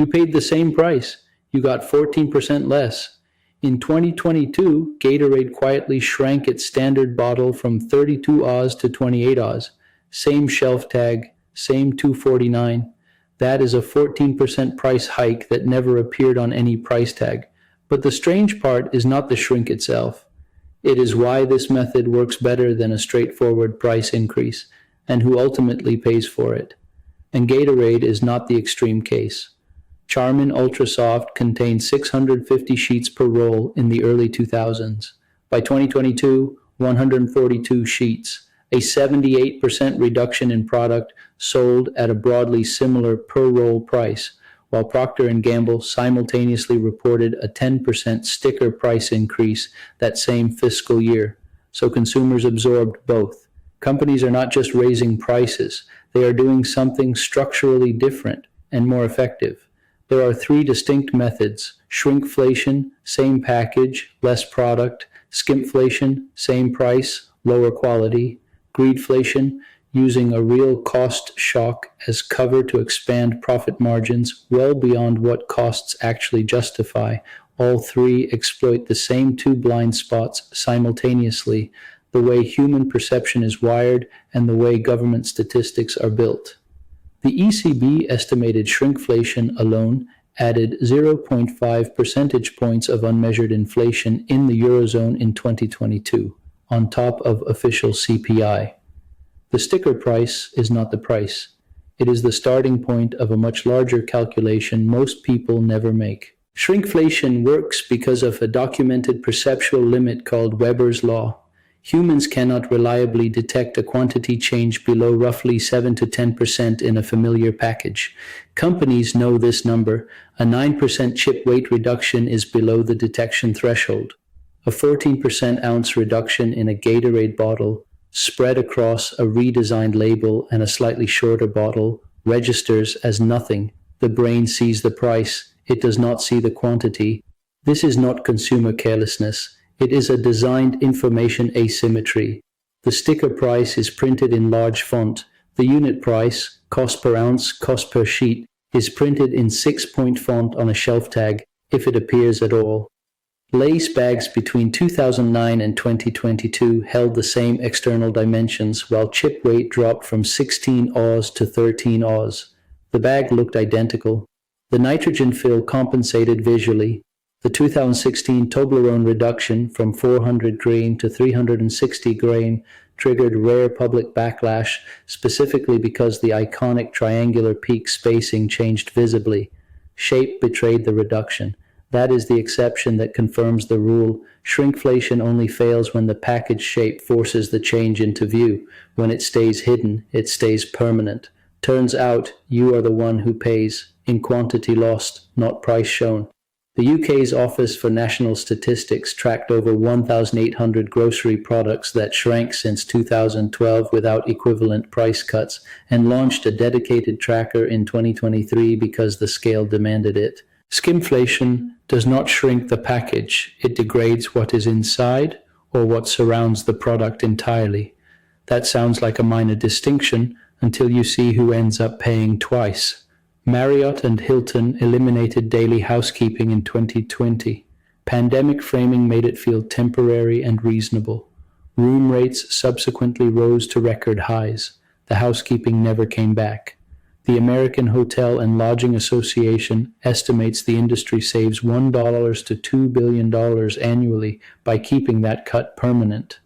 You paid the same price. You got 14% less. In 2022, Gatorade quietly shrank its standard bottle from 32 Oz to 28 Oz. Same shelf tag, same 249. That is a 14% price hike that never appeared on any price tag. But the strange part is not the shrink itself. It is why this method works better than a straightforward price increase, and who ultimately pays for it. And Gatorade is not the extreme case. Charmin Ultra Soft contained 650 sheets per roll in the early 2000s. By 2022, 142 sheets, a 78% reduction in product sold at a broadly similar per roll price, while Procter & Gamble simultaneously reported a 10% sticker price increase that same fiscal year. So consumers absorbed both. Companies are not just raising prices, they are doing something structurally different and more effective. There are three distinct methods: shrinkflation, same package, less product; skimpflation, same price, lower quality; greedflation, using a real cost shock as cover to expand profit margins well beyond what costs actually justify. All three exploit the same two blind spots simultaneously: the way human perception is wired and the way government statistics are built. The ECB estimated shrinkflation alone added 0.5 percentage points of unmeasured inflation in the Eurozone in 2022, on top of official CPI. The sticker price is not the price. It is the starting point of a much larger calculation most people never make. Shrinkflation works because of a documented perceptual limit called Weber's law. Humans cannot reliably detect a quantity change below roughly 7 to 10% in a familiar package. Companies know this number. A 9% chip weight reduction is below the detection threshold. A 14% ounce reduction in a Gatorade bottle, spread across a redesigned label and a slightly shorter bottle, registers as nothing. The brain sees the price. It does not see the quantity. This is not consumer carelessness. It is a designed information asymmetry. The sticker price is printed in large font. The unit price, cost per ounce, cost per sheet, is printed in 6-point font on a shelf tag, if it appears at all. Lace bags between 2009 and 2022 held the same external dimensions, while chip weight dropped from 16 Oz to 13 Oz. The bag looked identical. The nitrogen fill compensated visually. The 2016 Toblerone reduction from 400 grain to 360 grain triggered rare public backlash, specifically because the iconic triangular peak spacing changed visibly. Shape betrayed the reduction. That is the exception that confirms the rule. Shrinkflation only fails when the package shape forces the change into view. When it stays hidden, it stays permanent. Turns out, you are the one who pays, in quantity lost, not price shown. The UK's Office for National Statistics tracked over 1,800 grocery products that shrank since 2012 without equivalent price cuts, and launched a dedicated tracker in 2023 because the scale demanded it. Skimpflation does not shrink the package, it degrades what is inside or what surrounds the product entirely. That sounds like a minor distinction until you see who ends up paying twice. Marriott and Hilton eliminated daily housekeeping in 2020. Pandemic framing made it feel temporary and reasonable. Room rates subsequently rose to record highs. The housekeeping never came back. The American Hotel and Lodging Association estimates the industry saves $1 to $2 billion annually by keeping that cut permanent.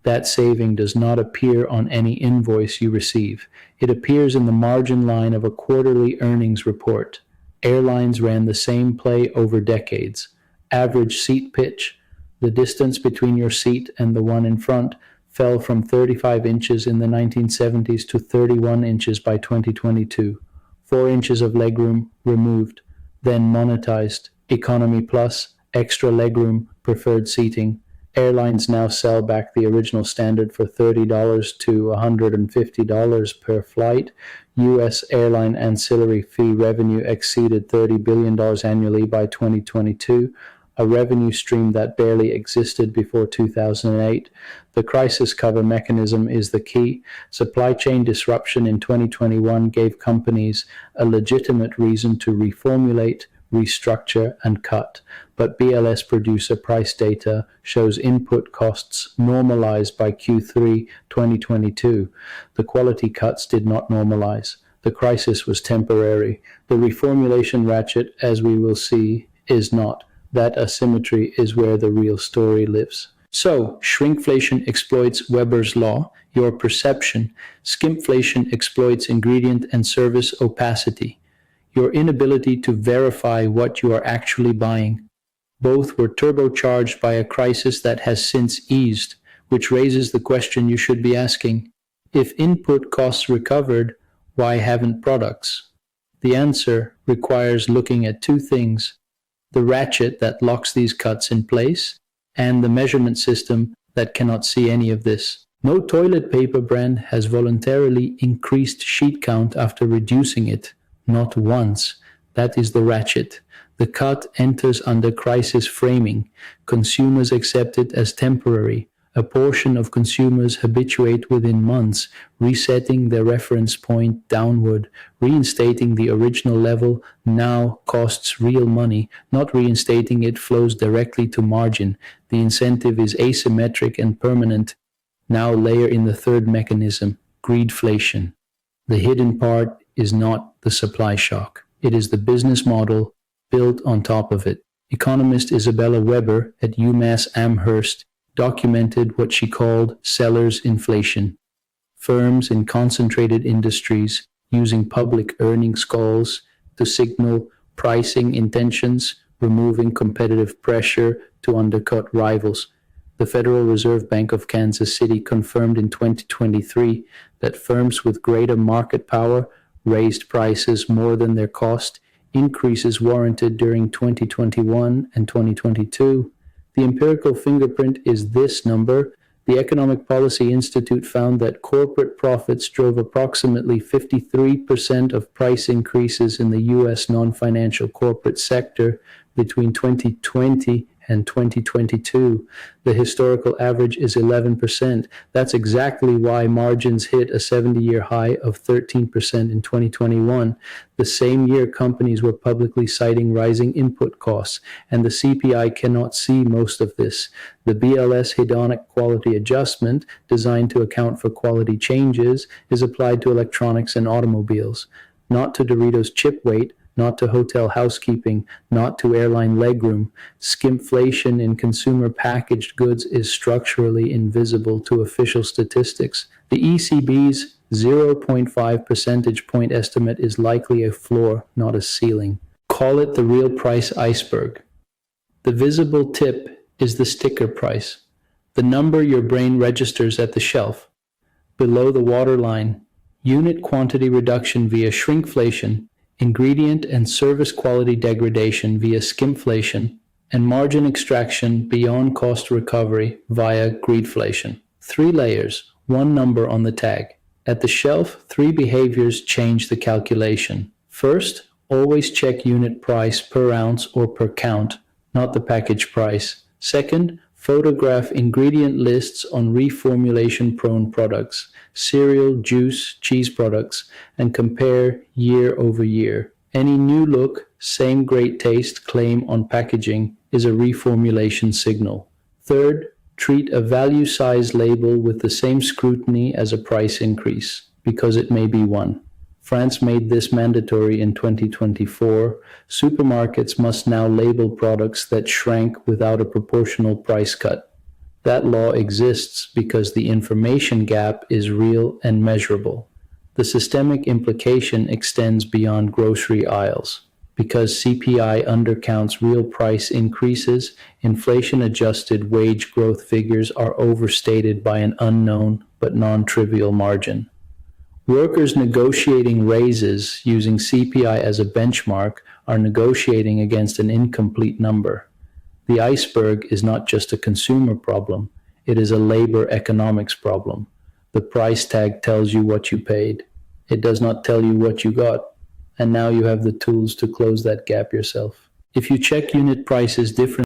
That saving does not appear on any invoice you receive. It appears in the margin line of a quarterly earnings report. Airlines ran the same play over decades. Average seat pitch, the distance between your seat and the one in front, fell from 35 inches in the 1970s to 31 inches by 2022. 4 inches of legroom removed, then monetized. Economy plus, extra legroom, preferred seating. Airlines now sell back the original standard for $30 to $150 per flight. U.S. airline ancillary fee revenue exceeded $30 billion annually by 2022, a revenue stream that barely existed before 2008. The crisis cover mechanism is the key. Supply chain disruption in 2021 gave companies a legitimate reason to reformulate, restructure, and cut. But BLS producer price data shows input costs normalized by Q3 2022. The quality cuts did not normalize. The crisis was temporary. The reformulation ratchet, as we will see, is not. That asymmetry is where the real story lives. So, shrinkflation exploits Weber's law, your perception. Skimpflation exploits ingredient and service opacity, your inability to verify what you are actually buying. Both were turbocharged by a crisis that has since eased, which raises the question you should be asking. If input costs recovered, why haven't products? The answer requires looking at two things: the ratchet that locks these cuts in place, and the measurement system that cannot see any of this. No toilet paper brand has voluntarily increased sheet count after reducing it. Not once. That is the ratchet. The cut enters under crisis framing. Consumers accept it as temporary. A portion of consumers habituate within months, resetting their reference point downward. Reinstating the original level now costs real money. Not reinstating it flows directly to margin. The incentive is asymmetric and permanent. Now layer in the third mechanism, greedflation. The hidden part is not the supply shock. It is the business model built on top of it. Economist Isabella Weber at UMass Amherst documented what she called seller's inflation. Firms in concentrated industries using public earnings calls to signal pricing intentions, removing competitive pressure to undercut rivals. The Federal Reserve Bank of Kansas City confirmed in 2023 that firms with greater market power raised prices more than their cost, increases warranted during 2021 and 2022. The empirical fingerprint is this number. The Economic Policy Institute found that corporate profits drove approximately 53% of price increases in the U.S. non-financial corporate sector between 2020 and 2022. The historical average is 11%. That's exactly why margins hit a 70-year high of 13% in 2021. The same year companies were publicly citing rising input costs, and the CPI cannot see most of this. The BLS hedonic quality adjustment, designed to account for quality changes, is applied to electronics and automobiles, not to Doritos chip weight, not to hotel housekeeping, not to airline legroom. Skimpflation in consumer packaged goods is structurally invisible to official statistics. The ECB's 0.5 percentage point estimate is likely a floor, not a ceiling. Call it the real price iceberg. The visible tip is the sticker price, the number your brain registers at the shelf. Below the waterline, unit quantity reduction via shrinkflation, ingredient and service quality degradation via skimpflation, and margin extraction beyond cost recovery via greedflation. 3 layers, 1 number on the tag. At the shelf, 3 behaviors change the calculation. First, always check unit price per ounce or per count, not the package price. Second, photograph ingredient lists on reformulation-prone products, cereal, juice, cheese products, and compare year over year. Any new look, same great taste claim on packaging is a reformulation signal. Third, treat a value size label with the same scrutiny as a price increase, because it may be one. France made this mandatory in 2024. Supermarkets must now label products that shrank without a proportional price cut. That law exists because the information gap is real and measurable. The systemic implication extends beyond grocery aisles. Because CPI undercounts real price increases, inflation-adjusted wage growth figures are overstated by an unknown but non-trivial margin. Workers negotiating raises using CPI as a benchmark are negotiating against an incomplete number. The iceberg is not just a consumer problem, it is a labor economics problem. The price tag tells you what you paid. It does not tell you what you got. And now you have the tools to close that gap yourself. If you check unit prices differently,